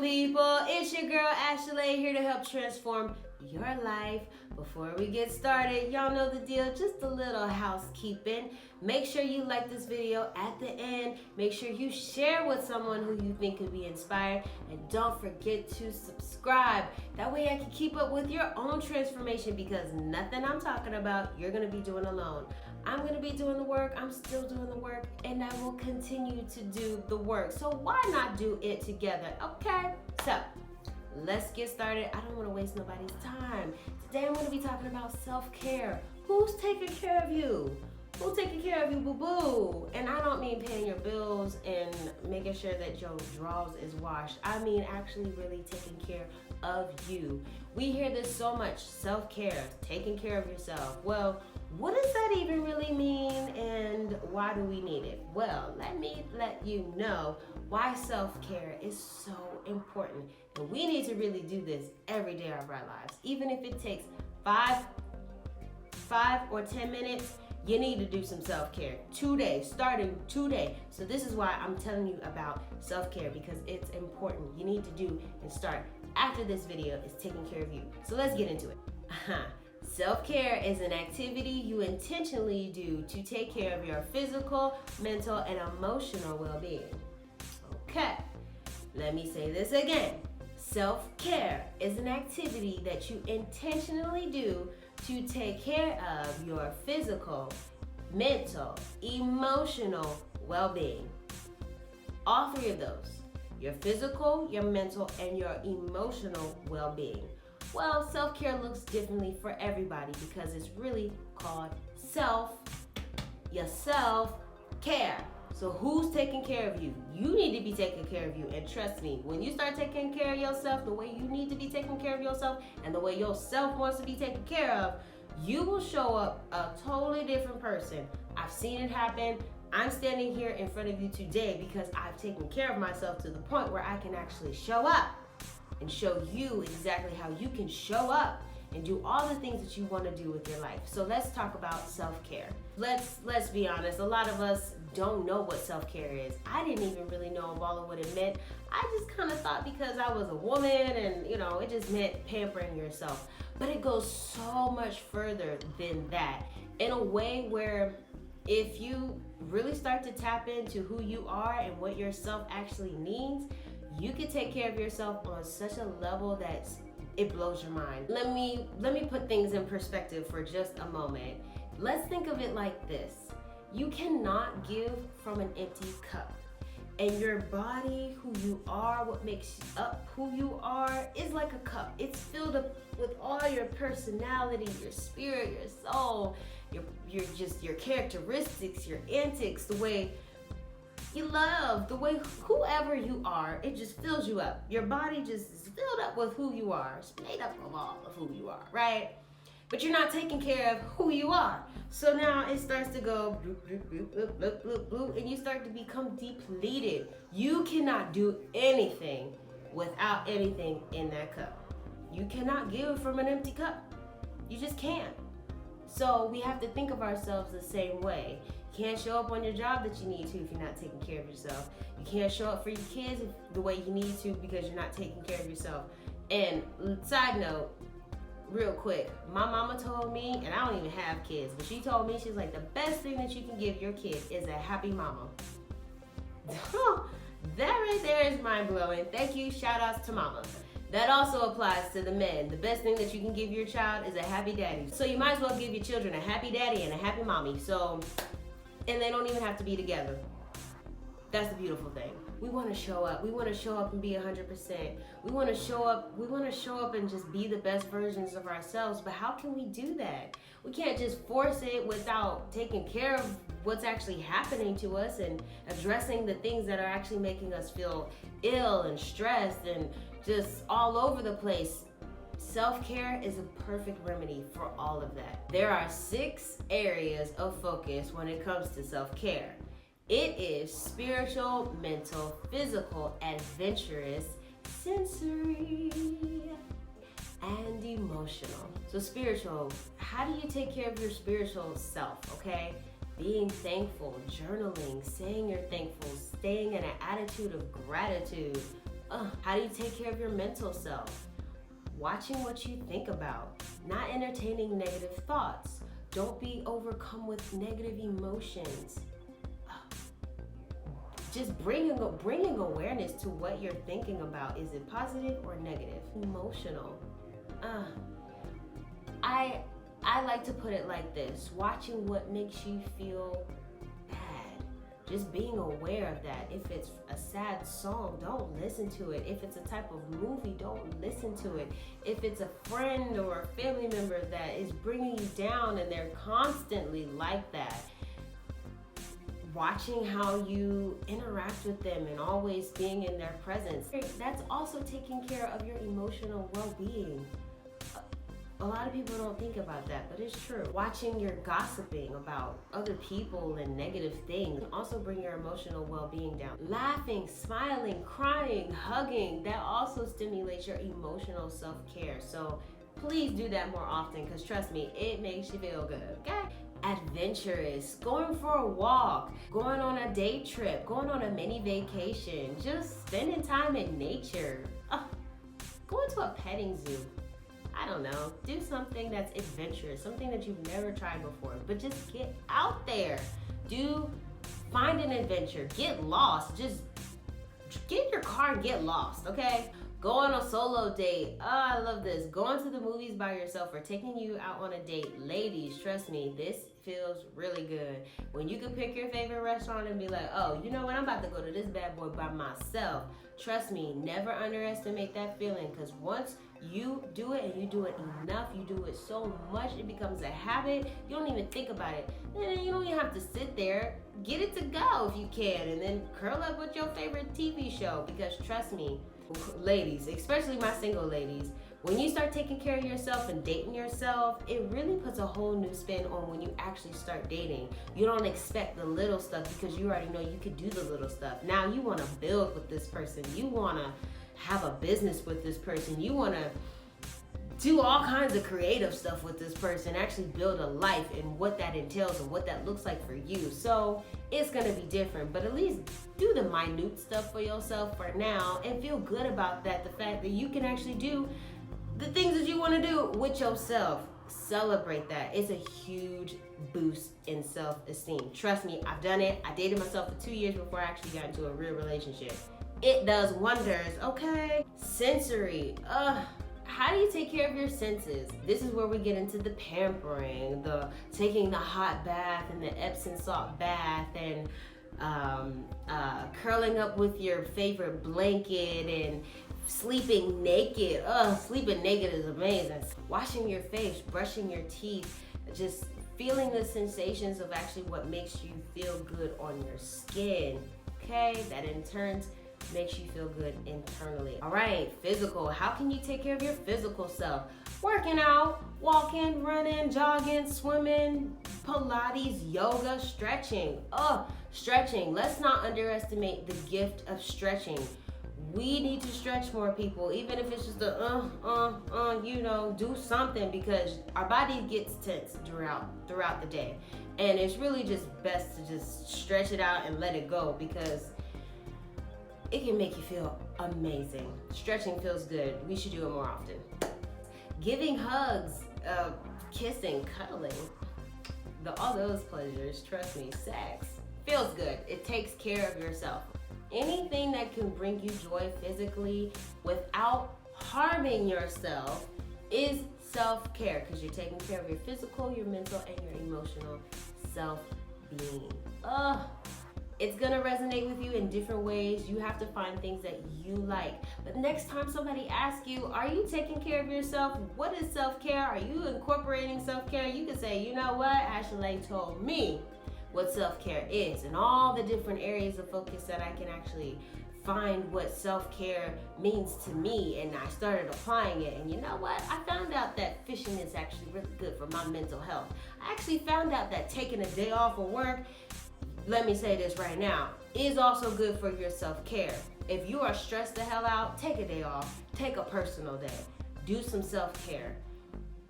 people, it's your girl Ashalei here to help transform your life. Before we get started, y'all know the deal, just a little housekeeping. Make sure you like this video at the end. Make sure you share with someone who you think could be inspired. And don't forget to subscribe. That way I can keep up with your own transformation, because nothing I'm talking about, you're going to be doing alone. I'm going to be doing the work, I'm still doing the work, and I will continue to do the work. So why not do it together, okay? So, let's get started. I don't want to waste nobody's time. Today I'm going to be talking about self-care. Who's taking care of you? Who's taking care of you, boo-boo? And I don't mean paying your bills and making sure that your drawers is washed. I mean actually really taking care of you. We hear this so much, self-care, taking care of yourself. Well, what does that even really mean, and why do we need it? Well, let me let you know why self-care is so important. And we need to really do this every day of our lives. Even if it takes 5 or 10 minutes, you need to do some self-care today, starting today. So this is why I'm telling you about self-care, because it's important. You need to do and start after this video is taking care of you. So let's get into it. Self-care is an activity you intentionally do to take care of your physical, mental, and emotional well-being. Okay, let me say this again. Self-care is an activity that you intentionally do to take care of your physical, mental, emotional well-being. All three of those, your physical, your mental, and your emotional well-being. Well, self-care looks differently for everybody because it's really called self-care. So who's taking care of you? You need to be taking care of you. And trust me, when you start taking care of yourself the way you need to be taking care of yourself and the way yourself wants to be taken care of, you will show up a totally different person. I've seen it happen. I'm standing here in front of you today because I've taken care of myself to the point where I can actually show up and show you exactly how you can show up and do all the things that you want to do with your life. So let's talk about self-care. Let's be honest, a lot of us don't know what self-care is. I didn't even really know all of what it meant. I just kind of thought because I was a woman and it just meant pampering yourself. But it goes so much further than that, in a way where if you really start to tap into who you are and what yourself actually needs, you can take care of yourself on such a level that it blows your mind. Let me put things in perspective for just a moment. Let's think of it like this. You cannot give from an empty cup. And your body, who you are, what makes up who you are, is like a cup. It's filled up with all your personality, your spirit, your soul, your characteristics, your antics, the way you love, the way whoever you are, it just fills you up. Your body just is filled up with who you are. It's made up of all of who you are, right? But you're not taking care of who you are. So now it starts to go bloop, bloop, bloop, bloop, bloop, bloop, and you start to become depleted. You cannot do anything without anything in that cup. You cannot give from an empty cup. You just can't. So we have to think of ourselves the same way. You can't show up on your job that you need to if you're not taking care of yourself. You can't show up for your kids the way you need to because you're not taking care of yourself. And side note, real quick, my mama told me, and I don't even have kids, but she told me, she's like, the best thing that you can give your kid is a happy mama. That right there is mind-blowing. Thank you, shout outs to mama. That also applies to the men. The best thing that you can give your child is a happy daddy. So you might as well give your children a happy daddy and a happy mommy. And they don't even have to be together. That's the beautiful thing. We want to show up. We want to show up and be 100%. We want to show up and just be the best versions of ourselves. But how can we do that? We can't just force it without taking care of what's actually happening to us and addressing the things that are actually making us feel ill and stressed and just all over the place. Self-care is a perfect remedy for all of that. There are 6 areas of focus when it comes to self-care. It is spiritual, mental, physical, adventurous, sensory, and emotional. So spiritual, how do you take care of your spiritual self, okay? Being thankful, journaling, saying you're thankful, staying in an attitude of gratitude, How do you take care of your mental self? Watching what you think about, not entertaining negative thoughts. Don't be overcome with negative emotions. Just bringing awareness to what you're thinking about. Is it positive or negative? Emotional. I like to put it like this: watching what makes you feel bad. Just being aware of that. If it's a sad song, don't listen to it. If it's a type of movie, don't listen to it. If it's a friend or a family member that is bringing you down and they're constantly like that, watching how you interact with them and always being in their presence, that's also taking care of your emotional well-being. A lot of people don't think about that, but it's true. Watching your gossiping about other people and negative things can also bring your emotional well-being down. Laughing, smiling, crying, hugging, that also stimulates your emotional self-care. So please do that more often, because trust me, it makes you feel good, okay? Adventurous, going for a walk, going on a day trip, going on a mini vacation, just spending time in nature, going to a petting zoo. I don't know, do something that's adventurous, something that you've never tried before, but just get out there. Find an adventure, get lost, just get in your car and get lost, okay? Go on a solo date. I love this. Going to the movies by yourself or taking you out on a date. Ladies, trust me, this feels really good. When you can pick your favorite restaurant and be like, oh, you know what, I'm about to go to this bad boy by myself. Trust me, never underestimate that feeling, because once you do it and you do it enough, you do it so much, it becomes a habit. You don't even think about it. And then you don't even have to sit there. Get it to go if you can, and then curl up with your favorite TV show, because trust me, ladies, especially my single ladies, when you start taking care of yourself and dating yourself, it really puts a whole new spin on when you actually start dating. You don't expect the little stuff because you already know you could do the little stuff. Now you want to build with this person. You want to have a business with this person. You want to do all kinds of creative stuff with this person, actually build a life and what that entails and what that looks like for you. So it's going to be different, but at least do the minute stuff for yourself for now and feel good about that. The fact that you can actually do the things that you want to do with yourself. Celebrate that. It's a huge boost in self-esteem. Trust me, I've done it. I dated myself for 2 years before I actually got into a real relationship. It does wonders, okay? Sensory. How do you take care of your senses? This is where we get into the pampering, the taking the hot bath and the Epsom salt bath, and curling up with your favorite blanket and sleeping naked. Sleeping naked is amazing. Washing your face, brushing your teeth, just feeling the sensations of actually what makes you feel good on your skin, okay? That in turn makes you feel good internally. All right, physical. How can you take care of your physical self? Working out, walking, running, jogging, swimming, Pilates, yoga, stretching. Stretching. Let's not underestimate the gift of stretching. We need to stretch more, people, even if it's just do something, because our body gets tense throughout the day. And it's really just best to just stretch it out and let it go, because it can make you feel amazing. Stretching feels good. We should do it more often. Giving hugs, kissing, cuddling, all those pleasures, trust me, sex feels good. It takes care of yourself. Anything that can bring you joy physically without harming yourself is self-care, because you're taking care of your physical, your mental, and your emotional self-being. It's gonna resonate with you in different ways. You have to find things that you like. But next time somebody asks you, are you taking care of yourself? What is self-care? Are you incorporating self-care? You can say, you know what? Ashalei told me what self-care is, and all the different areas of focus that I can actually find what self-care means to me, and I started applying it. And you know what? I found out that fishing is actually really good for my mental health. I actually found out that taking a day off of work, let me say this right now, is also good for your self-care. If you are stressed the hell out, take a day off. Take a personal day. Do some self-care.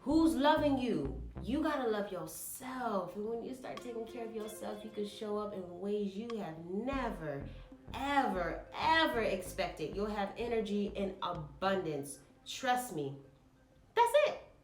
Who's loving you? You gotta love yourself. And when you start taking care of yourself, you can show up in ways you have never, ever expected. You'll have energy in abundance. Trust me.